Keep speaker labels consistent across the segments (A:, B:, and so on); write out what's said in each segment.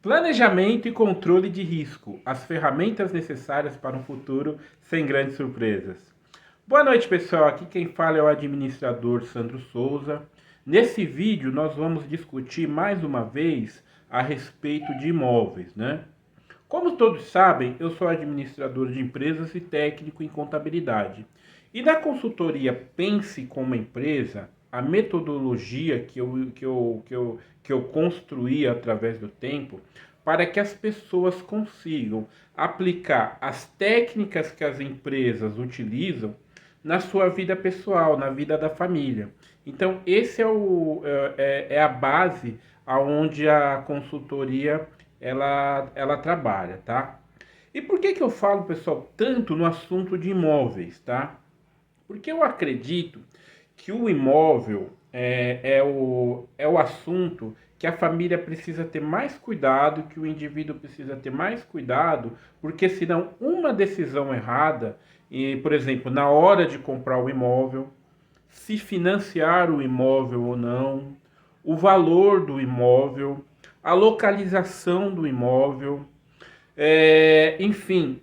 A: Planejamento e controle de risco, as ferramentas necessárias para um futuro sem grandes surpresas. Boa noite, pessoal. Aqui quem fala é o administrador Sandro Souza. Nesse vídeo nós vamos discutir mais uma vez a respeito de imóveis, né? Como todos sabem, eu sou administrador de empresas e técnico em contabilidade. E na consultoria Pense como Empresa, a metodologia que eu construí através do tempo para que as pessoas consigam aplicar as técnicas que as empresas utilizam na sua vida pessoal, na vida da família. Então, esse é a base aonde a consultoria ela trabalha, tá? E por que eu falo, pessoal, tanto no assunto de imóveis, tá? Porque eu acredito que o imóvel é o assunto que a família precisa ter mais cuidado, que o indivíduo precisa ter mais cuidado, porque senão uma decisão errada, e, por exemplo, na hora de comprar o imóvel, se financiar o imóvel ou não, o valor do imóvel, a localização do imóvel, enfim,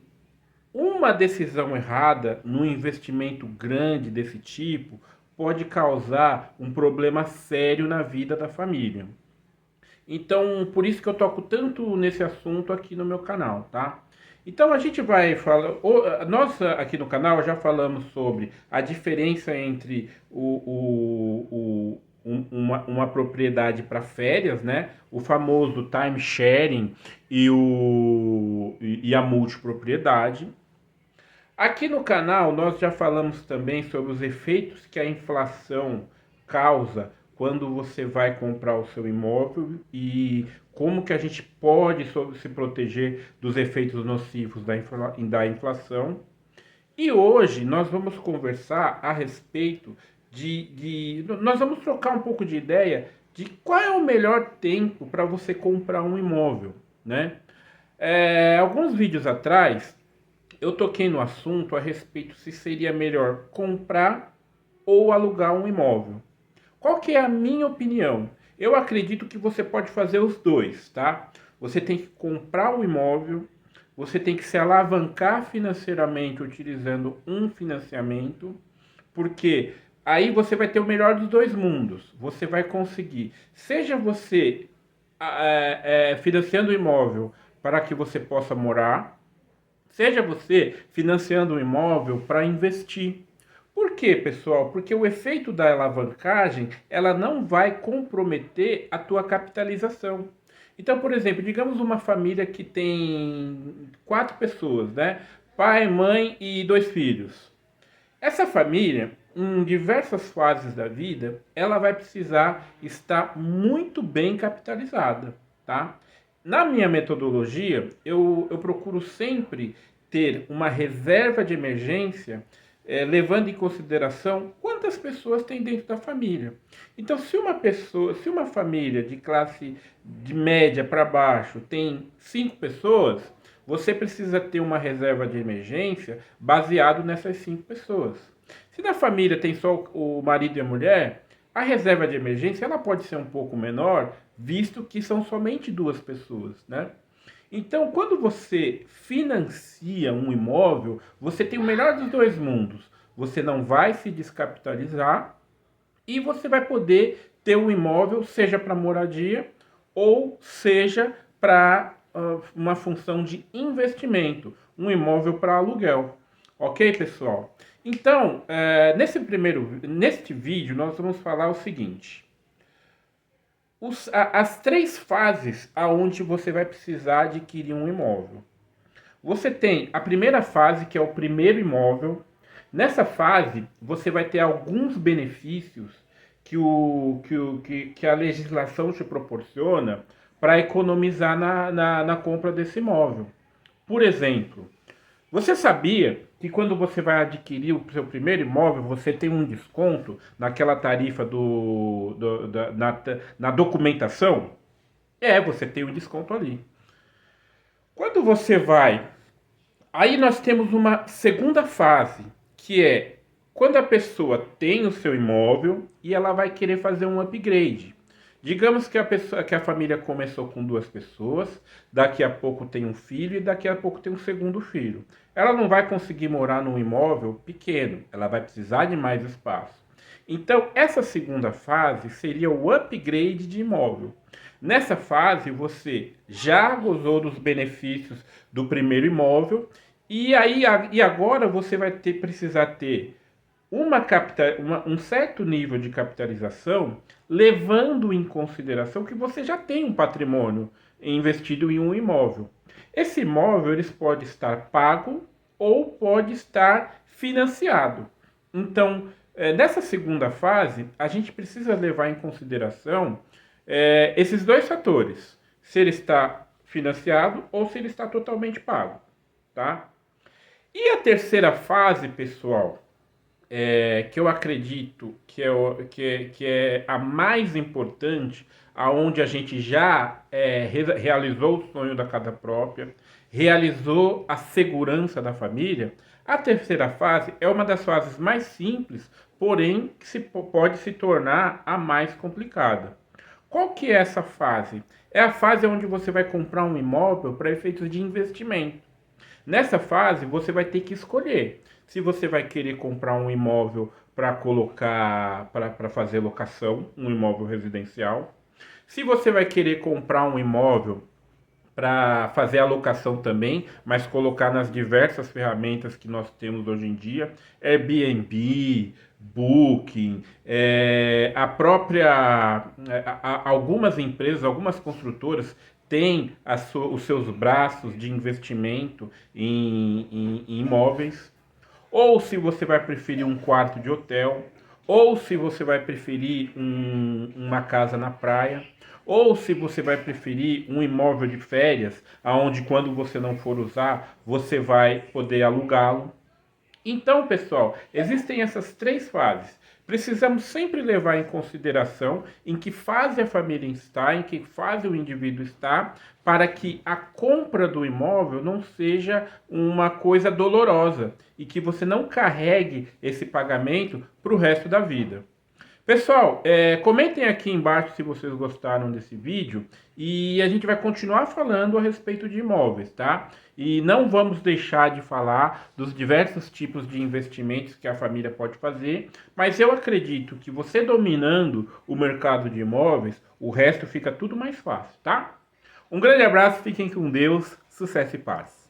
A: uma decisão errada num investimento grande desse tipo pode causar um problema sério na vida da família. Então, por isso que eu toco tanto nesse assunto aqui no meu canal, tá? Então a gente vai falar, nós aqui no canal já falamos sobre a diferença entre uma propriedade para férias, né? O famoso time sharing e a multipropriedade. Aqui no canal nós já falamos também sobre os efeitos que a inflação causa quando você vai comprar o seu imóvel e como que a gente pode se proteger dos efeitos nocivos da inflação. E hoje nós vamos conversar a respeito nós vamos trocar um pouco de ideia de qual é o melhor tempo para você comprar um imóvel, né? Alguns vídeos atrás eu toquei no assunto a respeito se seria melhor comprar ou alugar um imóvel. Qual que é a minha opinião? Eu acredito que você pode fazer os dois, tá? Você tem que comprar o imóvel, você tem que se alavancar financeiramente utilizando um financiamento, porque aí você vai ter o melhor dos dois mundos. Você vai conseguir, seja você financiando o imóvel para que você possa morar, seja você financiando um imóvel para investir. Por quê, pessoal? Porque o efeito da alavancagem, ela não vai comprometer a tua capitalização. Então, por exemplo, digamos uma família que tem 4 pessoas, né? Pai, mãe e 2 filhos. Essa família, em diversas fases da vida, ela vai precisar estar muito bem capitalizada, tá? Na minha metodologia, eu procuro sempre ter uma reserva de emergência, levando em consideração quantas pessoas tem dentro da família. Então, se uma família de classe de média para baixo tem 5 pessoas, você precisa ter uma reserva de emergência baseado nessas 5 pessoas. Se na família tem só o marido e a mulher, a reserva de emergência ela pode ser um pouco menor, visto que são somente 2 pessoas, né? Então, quando você financia um imóvel, você tem o melhor dos dois mundos. Você não vai se descapitalizar e você vai poder ter um imóvel, seja para moradia ou seja para uma função de investimento, um imóvel para aluguel. Ok, pessoal? Então, neste vídeo, nós vamos falar o seguinte. As 3 fases aonde você vai precisar adquirir um imóvel. Você tem a primeira fase, que é o primeiro imóvel. Nessa fase, você vai ter alguns benefícios que a legislação te proporciona para economizar na compra desse imóvel. Por exemplo, você sabia que quando você vai adquirir o seu primeiro imóvel, você tem um desconto naquela tarifa na documentação? Você tem um desconto ali. Quando você vai... Aí nós temos uma segunda fase, que é quando a pessoa tem o seu imóvel e ela vai querer fazer um upgrade. Digamos que que a família começou com 2 pessoas, daqui a pouco tem um filho e daqui a pouco tem um segundo filho. Ela não vai conseguir morar num imóvel pequeno, ela vai precisar de mais espaço. Então, essa segunda fase seria o upgrade de imóvel. Nessa fase, você já gozou dos benefícios do primeiro imóvel e agora você vai precisar ter um certo nível de capitalização, levando em consideração que você já tem um patrimônio investido em um imóvel. Esse imóvel ele pode estar pago ou pode estar financiado. Então, nessa segunda fase, a gente precisa levar em consideração esses 2 fatores: se ele está financiado ou se ele está totalmente pago, tá? E a terceira fase, pessoal, que eu acredito que é a mais importante, aonde a gente já realizou o sonho da casa própria, realizou a segurança da família. A terceira fase é uma das fases mais simples, porém que pode se tornar a mais complicada. Qual que é essa fase? É a fase onde você vai comprar um imóvel para efeitos de investimento. Nessa fase, você vai ter que escolher se você vai querer comprar um imóvel para colocar, para fazer locação, um imóvel residencial. Se você vai querer comprar um imóvel para fazer a locação também, mas colocar nas diversas ferramentas que nós temos hoje em dia, Airbnb, Booking, a própria, algumas empresas, algumas construtoras têm os seus braços de investimento em imóveis, ou se você vai preferir um quarto de hotel, ou se você vai preferir uma casa na praia, ou se você vai preferir um imóvel de férias, aonde quando você não for usar, você vai poder alugá-lo. Então, pessoal, existem essas 3 fases. Precisamos sempre levar em consideração em que fase a família está, em que fase o indivíduo está, para que a compra do imóvel não seja uma coisa dolorosa e que você não carregue esse pagamento para o resto da vida. Pessoal, comentem aqui embaixo se vocês gostaram desse vídeo e a gente vai continuar falando a respeito de imóveis, tá? E não vamos deixar de falar dos diversos tipos de investimentos que a família pode fazer, mas eu acredito que você dominando o mercado de imóveis, o resto fica tudo mais fácil, tá? Um grande abraço, fiquem com Deus, sucesso e paz.